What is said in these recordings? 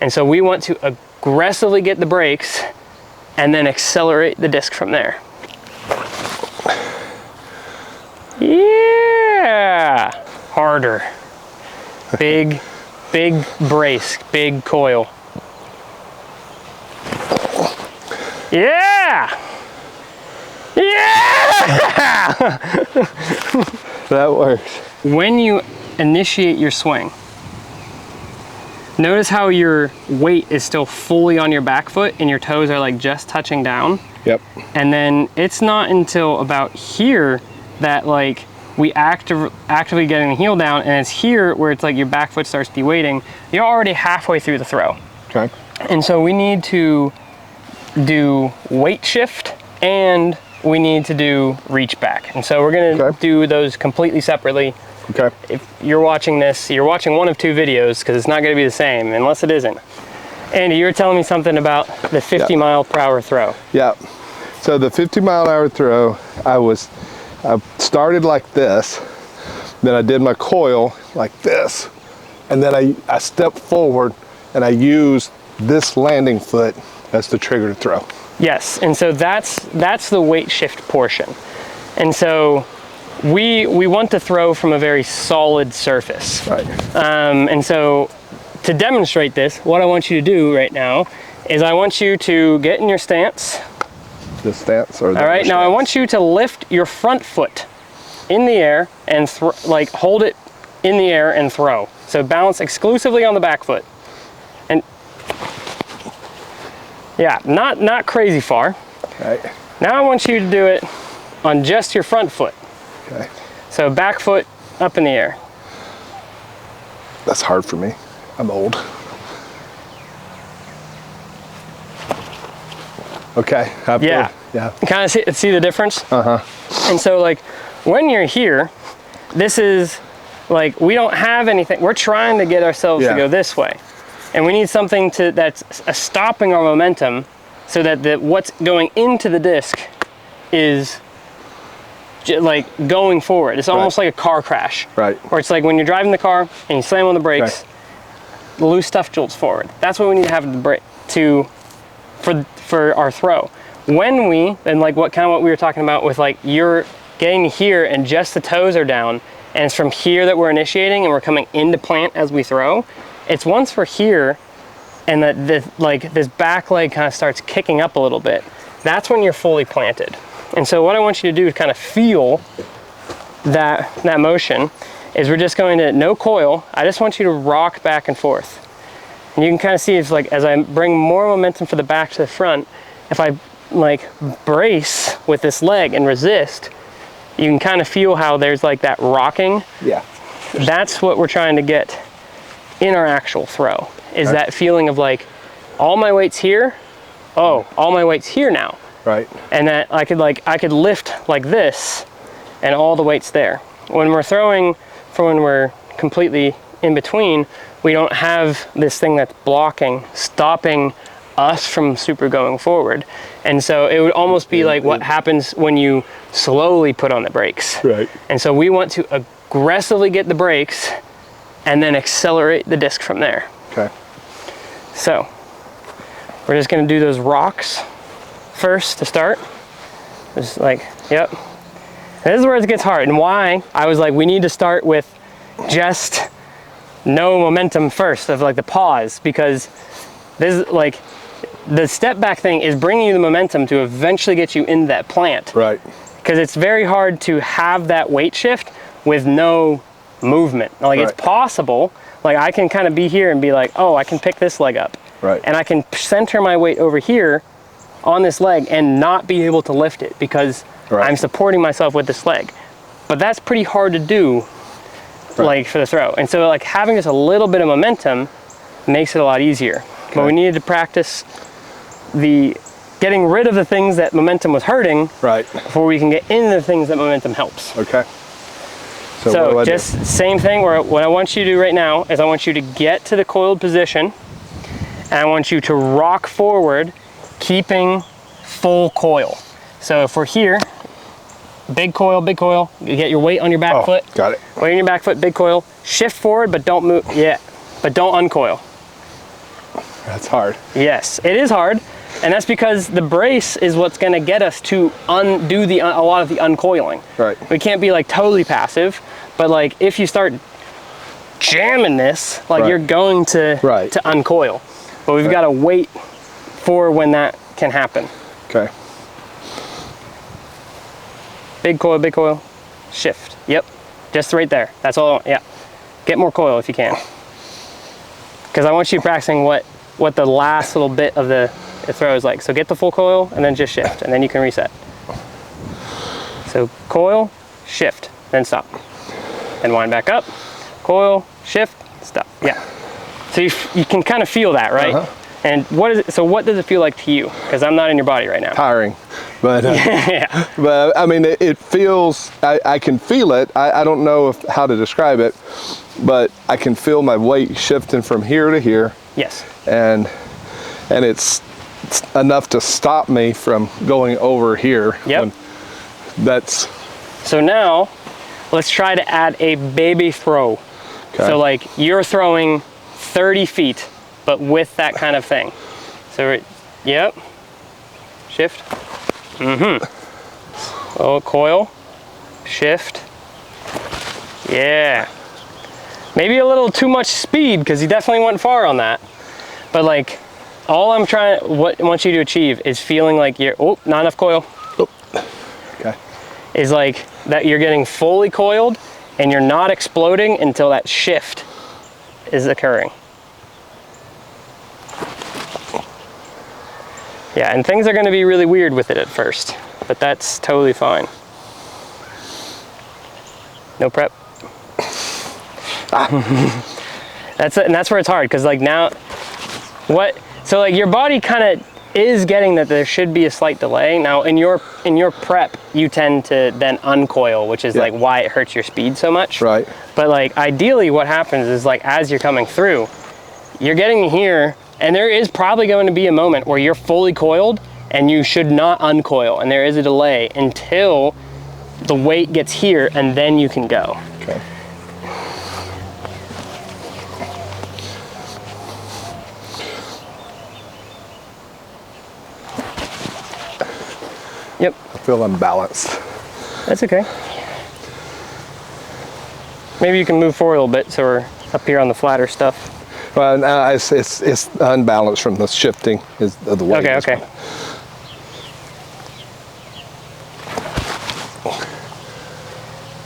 And so we want to aggressively get the brakes and then accelerate the disc from there. Yeah, harder. Big brace, big coil. Yeah! Yeah! That works. When you initiate your swing, notice how your weight is still fully on your back foot and your toes are like just touching down. Yep. And then it's not until about here that like we actively getting the heel down, and it's here where it's like your back foot starts de-weighting. You're already halfway through the throw. Okay. And so we need to do weight shift and we need to do reach back. And so we're gonna do those completely separately. Okay. If you're watching this, you're watching one of two videos because it's not gonna be the same unless it isn't. Andy, you were telling me something about the 50 mile per hour throw. Yeah. So the 50 mile an hour throw, I started like this, then I did my coil like this, and then I stepped forward and I used this landing foot as the trigger to throw. Yes, and so that's the weight shift portion. And so we want to throw from a very solid surface. Right. And so to demonstrate this, what I want you to do right now is I want you to get in your stance. This stance or the all right, now I want you to lift your front foot in the air and like hold it in the air and throw. So balance exclusively on the back foot. And yeah, not crazy far. Right. Now I want you to do it on just your front foot. Okay. So back foot up in the air. That's hard for me. I'm old. Okay. Yeah. Yeah. Kind of see the difference? Uh-huh. And so like when you're here, this is like, we don't have anything. We're trying to get ourselves to go this way. And we need something that's stopping our momentum so that what's going into the disc is like going forward. It's almost like a car crash. Right. Or it's like when you're driving the car and you slam on the brakes, the loose stuff jolts forward. That's what we need to have the brake for our throw. When and like what we were talking about with like you're getting here and just the toes are down, and it's from here that we're initiating and we're coming into plant as we throw. It's once we're here and that this back leg kind of starts kicking up a little bit, that's when you're fully planted. And so what I want you to do to kind of feel that motion is we're just going to, no coil, I just want you to rock back and forth. And you can kind of see it's like as I bring more momentum for the back to the front, if I like brace with this leg and resist, you can kind of feel how there's like that rocking. Yeah. That's what we're trying to get in our actual throw, is that feeling of like, all my weight's here, all my weight's here now. Right. And that I could lift like this and all the weight's there. When we're throwing when we're completely in between, we don't have this thing that's blocking, stopping us from super going forward. And so it would almost be like what happens when you slowly put on the brakes. Right. And so we want to aggressively get the brakes and then accelerate the disc from there. Okay. So we're just gonna do those rocks first to start. Just like, yep. This is where it gets hard, and why I was like, we need to start with just no momentum first, of like the pause, because this is like, the step back thing is bringing you the momentum to eventually get you into that plant. Right. Because it's very hard to have that weight shift with no movement. Like it's possible, like I can kind of be here and be like, oh, I can pick this leg up. Right. And I can center my weight over here on this leg and not be able to lift it because I'm supporting myself with this leg. But that's pretty hard to do like for the throw. And so like having just a little bit of momentum makes it a lot easier. But we needed to practice getting rid of the things that momentum was hurting before we can get into the things that momentum helps. Okay. So just same thing, where what I want you to do right now is I want you to get to the coiled position and I want you to rock forward, keeping full coil. So if we're here, big coil, you get your weight on your back foot. Got it. Weight on your back foot, big coil, shift forward, but don't move, but don't uncoil. That's hard. Yes, it is hard. And that's because the brace is what's gonna get us to undo a lot of the uncoiling. Right. We can't be like totally passive, but like if you start jamming this, like you're going to uncoil. But we've gotta wait for when that can happen. Okay. Big coil, shift. Yep, just right there. That's all, yeah. Get more coil if you can. Because I want you practicing what the last little bit of the throw is like. So get the full coil and then just shift, and then you can reset. So coil, shift, then stop. Then wind back up, coil, shift, stop. Yeah. So you can kind of feel that, right? And what does it feel like to you? Because I'm not in your body right now. Tiring, but yeah. But I mean, it feels. I can feel it. I don't know how to describe it, but I can feel my weight shifting from here to here. Yes. And it's enough to stop me from going over here. Yep. That's. So now, let's try to add a baby throw. Okay. So like you're throwing 30 feet, but with that kind of thing. So, yep, shift, oh, coil, shift, yeah. Maybe a little too much speed, because he definitely went far on that. But like, all I'm what I want you to achieve is feeling like you're, oh, not enough coil. Oh. Okay. Is like that you're getting fully coiled, and you're not exploding until that shift is occurring. Yeah, and things are going to be really weird with it at first, but that's totally fine. No prep. And that's where it's hard, because like now, so like your body kind of is getting that there should be a slight delay. Now in your prep, you tend to then uncoil, which is like why it hurts your speed so much. Right. But like ideally what happens is like as you're coming through, you're getting here, and there is probably going to be a moment where you're fully coiled and you should not uncoil, and there is a delay until the weight gets here, and then you can go. Okay. Yep. I feel unbalanced. That's okay. Maybe you can move forward a little bit so we're up here on the flatter stuff. Well, it's unbalanced from the shifting of the weight. Okay.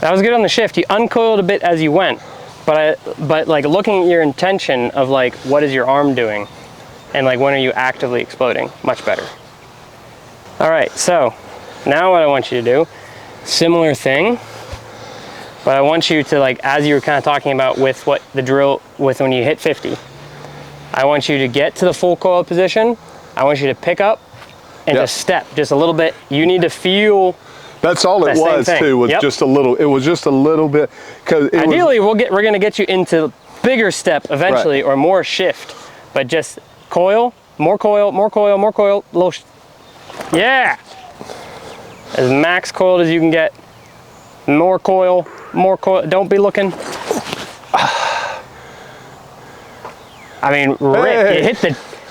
That was good on the shift. You uncoiled a bit as you went, but like looking at your intention of like what is your arm doing, and like when are you actively exploding, much better. All right, so now what I want you to do, similar thing, but I want you to like, as you were kind of talking about with what the drill, with when you hit 50, I want you to get to the full coil position. I want you to pick up and just step just a little bit. You need to feel. That's all it was too, was just a little, it was just a little bit. Cause ideally we're gonna get you into bigger step eventually, or more shift, but just coil, more coil, little, yeah. As max coiled as you can get. More coil, don't be looking. I mean, Rick,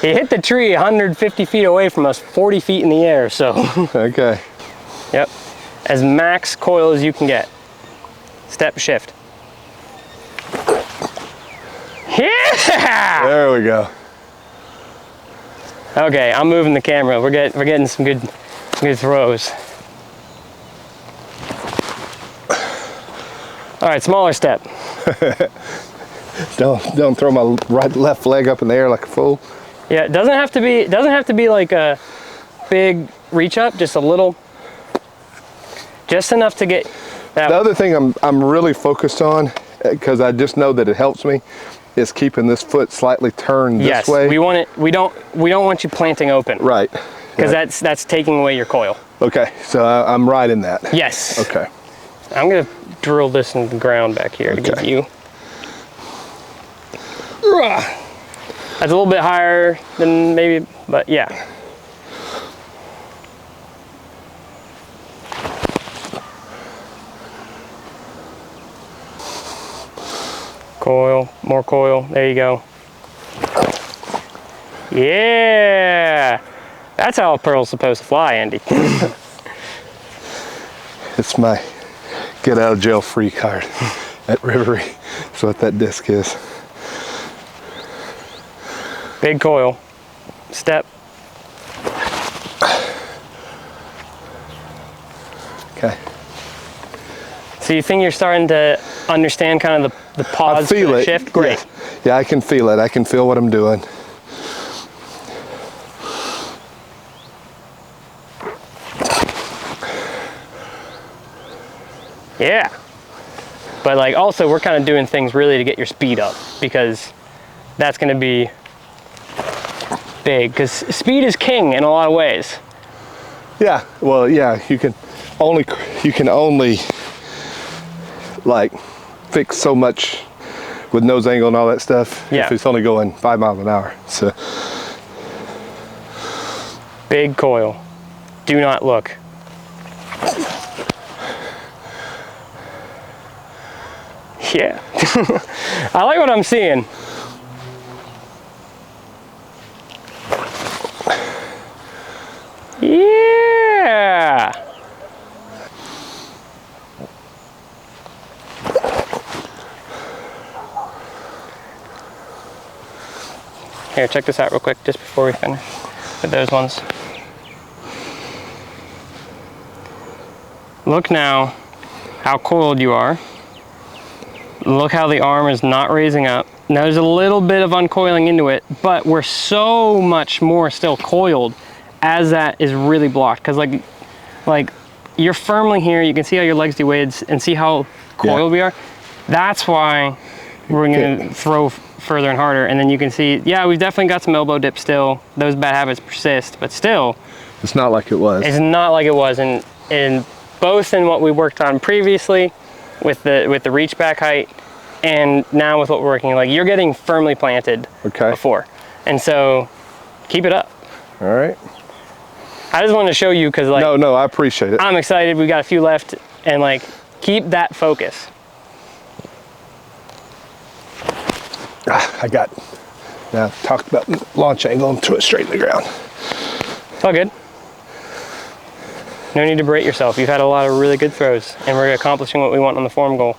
he hit the tree 150 feet away from us, 40 feet in the air, so. Okay. Yep, as max coil as you can get. Step, shift. Yeah! There we go. Okay, I'm moving the camera. We're getting some good throws. All right, smaller step. Don't throw my left leg up in the air like a fool. Yeah, it doesn't have to be like a big reach up, just a little, just enough to get that. The other thing I'm really focused on, because I just know that it helps me, is keeping this foot slightly turned this way. Yes, we don't want you planting open. Right. Because that's taking away your coil. Okay, so I'm right in that. Yes. Okay. I'm gonna drill this in the ground back here to give you. That's a little bit higher than maybe, but yeah. Coil, more coil, there you go. Yeah. That's how a pearl's supposed to fly, Andy. It's my get out of jail free card at Rivery. That's what that disc is. Big coil. Step. Okay. So you think you're starting to understand kind of the pause I feel for the it. shift? Great. Yeah, I can feel it. I can feel what I'm doing. Yeah. But like also we're kind of doing things really to get your speed up, because that's going to be big, because speed is king in a lot of ways. Yeah, well, yeah, you can only like fix so much with nose angle and all that stuff Yeah. if it's only going 5 miles an hour. So Big coil. Do not look. Yeah. I like what I'm seeing. Yeah. Here, check this out real quick just before we finish with those ones. Look now how coiled you are. Look how the arm is not raising up. Now there's a little bit of uncoiling into it, but we're so much more still coiled as that is really blocked. Because like you're firmly here, you can see how your legs do weights and see how coiled we are. That's why we're gonna throw further and harder. And then you can see, yeah, we've definitely got some elbow dip still. Those bad habits persist, but still. it's not like it was. It's not like it was in both in what we worked on previously with the reach back height, and now with what we're working, like you're getting firmly planted before. And so keep it up. All right. I just wanted to show you because like No, I appreciate it. I'm excited. We got a few left, and like keep that focus. I got now talk about launch angle and throw it straight in the ground. It's all good. No need to berate yourself. You've had a lot of really good throws, and we're accomplishing what we want on the form goal.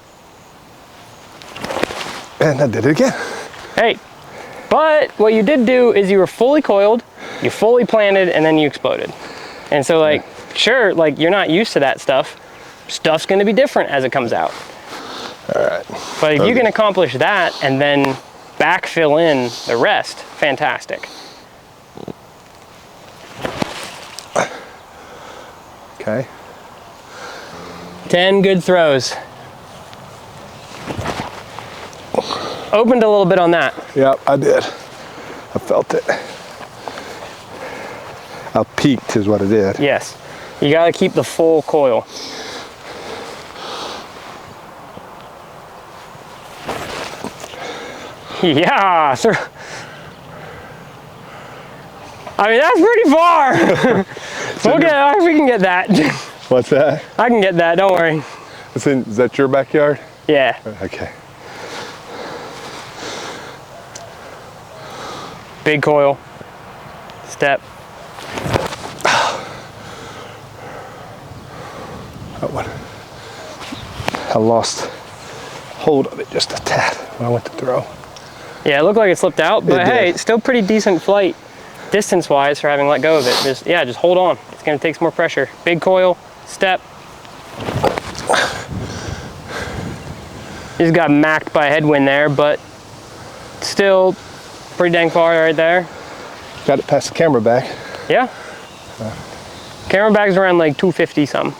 And I did it again. Hey, but what you did do is you were fully coiled, you fully planted, and then you exploded. And so like, sure, like you're not used to that stuff. Stuff's gonna be different as it comes out. All right. But if you can accomplish that and then backfill in the rest, fantastic. Okay. 10 good throws. Opened a little bit on that. Yep, I did. I felt it. I peaked is what it did. Yes. You gotta keep the full coil. Yeah. I mean, that's pretty far. We can get that. What's that? I can get that, don't worry. Is that your backyard? Yeah. Okay. Big coil. Step. That one. I lost hold of it just a tad when I went to throw. Yeah, it looked like it slipped out, but It hey, did. it's still pretty decent flight distance-wise for having let go of it. Just hold on. It's gonna take some more pressure. Big coil, step. Just got macked by a headwind there, but still pretty dang far right there. Got it past the camera back. Yeah. Camera bag's around like 250 some.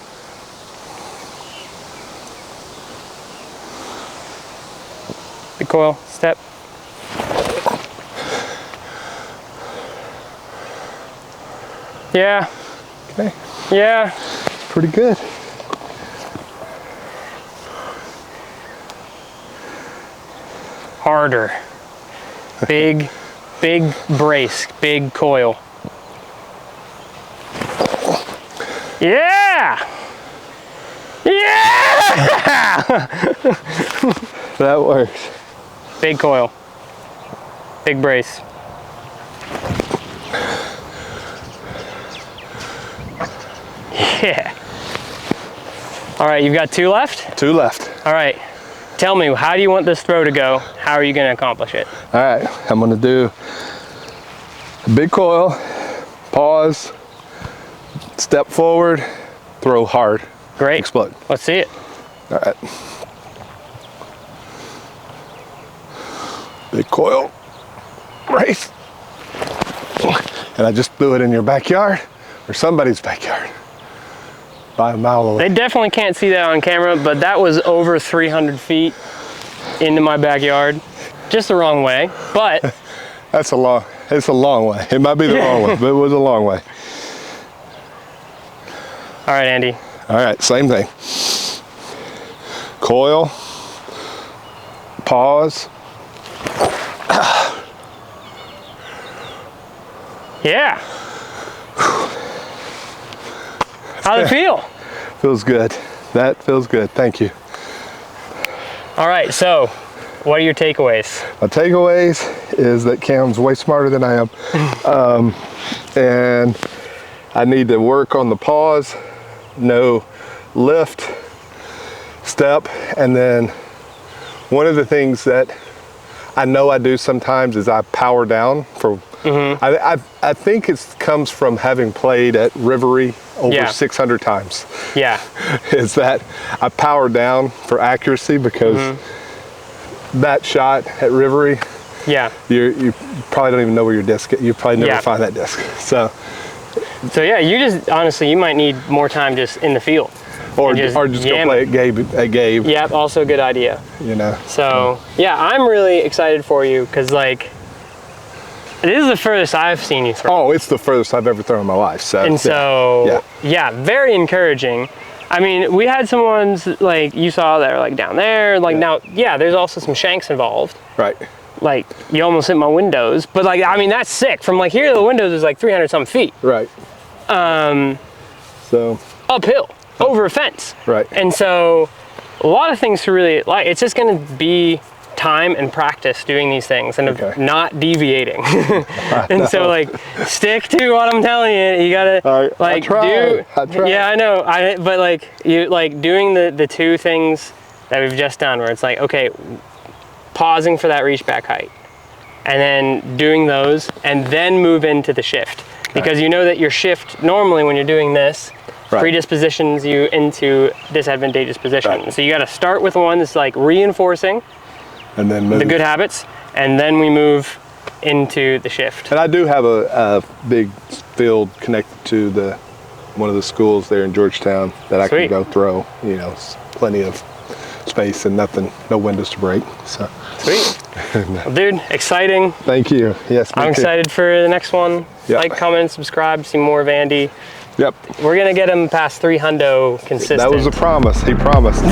Big coil, step. Yeah. Okay. Yeah. Pretty good. Harder. Big brace, big coil. Yeah! Yeah! That works. Big coil. Big brace. Yeah. All right, you've got 2 left? 2 left. All right. Tell me, how do you want this throw to go? How are you going to accomplish it? All right, I'm going to do a big coil, pause, step forward, throw hard. Great. Explode. Let's see it. All right. Big coil, race. And I just threw it in your backyard or somebody's backyard by a mile away. They definitely can't see that on camera, but that was over 300 feet into my backyard. Just the wrong way, but. It's a long way. It might be the wrong way, but it was a long way. All right, Andy. All right, same thing. Coil, pause. Yeah. How'd it feel? Feels good. That feels good. Thank you. All right, so what are your takeaways? My takeaways is that Cam's way smarter than I am. And I need to work on the pause, no lift, step, and then one of the things that I know I do sometimes is I power down for, I think it comes from having played at Rivery over 600 times. Yeah. Is that I power down for accuracy because that shot at Rivery, you probably don't even know where your disc is. You probably never find that disc. So yeah, you just, honestly, you might need more time just in the field. Or just go play at Gabe. Yep, also a good idea. You know. So yeah, I'm really excited for you because like, this is the furthest I've seen you throw. Oh, it's the furthest I've ever thrown in my life. So. And so, yeah, very encouraging. I mean, we had some ones like you saw that are like down there. Like now, there's also some shanks involved. Right. Like you almost hit my windows, but like, I mean, that's sick. From like here to the windows is like 300 some feet. Right. So. Uphill, over a fence. Right. And so a lot of things to really like, it's just gonna be time and practice doing these things and not deviating. And so like stick to what I'm telling you. You gotta like do. Yeah, I know. But like you like doing the 2 things that we've just done where it's like, okay, pausing for that reach back height and then doing those and then move into the shift. Because you know that your shift normally when you're doing this predispositions you into disadvantageous position. So you got to start with one that's like reinforcing and then move. The good habits, and then we move into the shift. And I do have a big field connected to one of the schools there in Georgetown that I can go throw. You know, plenty of space and no windows to break. So sweet. Well, dude, exciting. Thank you. Yes, I'm excited for the next one. Like, comment, subscribe, see more of Andy. Yep. We're gonna get him past 300 consistent. That was a promise. He promised.